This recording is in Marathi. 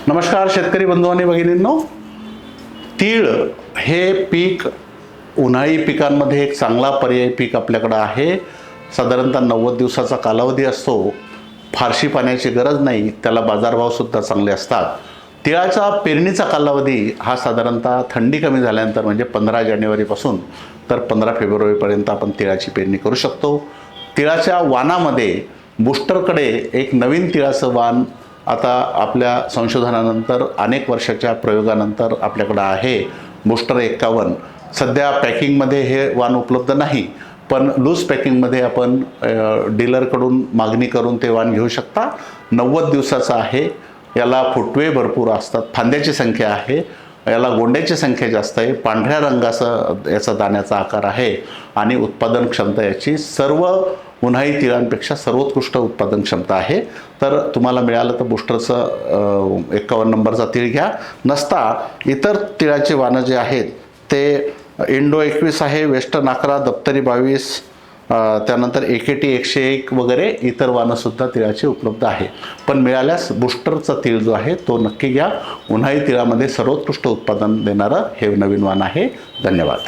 नमस्कार शेतकरी बंधू आणि भगिनींनो, तीळ हे पीक उन्हाळी पिकांमध्ये एक चांगला पर्यायी पीक आपल्याकडे आहे। साधारणतः 90 दिवसाचा कालावधी असतो, फारशी पाण्याची गरज नाही, त्याला बाजारभाव सुद्धा चांगले असतात। तिळाचा पेरणीचा कालावधी हा साधारणतः थंडी कमी झाल्यानंतर म्हणजे 15 जानेवारीपासून तर 15 फेब्रुवारीपर्यंत आपण तिळाची पेरणी करू शकतो। तिळाच्या वाणामध्ये बूस्टरकडे एक नवीन तिळाचं वाण आता आपल्या संशोधनानंतर अनेक वर्षाच्या प्रयोगानंतर आपल्याकडे आहे, बूस्टर 51। सध्या पॅकिंगमध्ये हे वाण उपलब्ध नाही, पण लूज पॅकिंगमध्ये आपण डीलरकडून मागणी करून ते वाण घेऊ शकता। 90 दिवसाचा आहे, याला फुटवे भरपूर असतात, फांद्याची संख्या आहे, याला गोंड्याची संख्या जास्त आहे, पांढऱ्या रंगाचा याचा दाण्याचा आकार आहे आणि उत्पादन क्षमता याची सर्व उन्हाळी तिळांपेक्षा सर्वोत्कृष्ट उत्पादन क्षमता आहे। तर तुम्हाला मिळालं तर बूस्टरचं 51 नंबरचा तीळ घ्या। नसता इतर तिळाचे वाणं जे आहेत ते इंडो 21 आहे, वेस्टर्न 11, दप्तरी 22, त्यानंतर AKT 101 वगैरे इतर वाणंसुद्धा तिळाची उपलब्ध आहे। पण मिळाल्यास बूस्टरचा तीळ जो आहे तो नक्की घ्या। उन्हाळी तिळामध्ये सर्वोत्कृष्ट उत्पादन देणारं हे नवीन वाण आहे। धन्यवाद।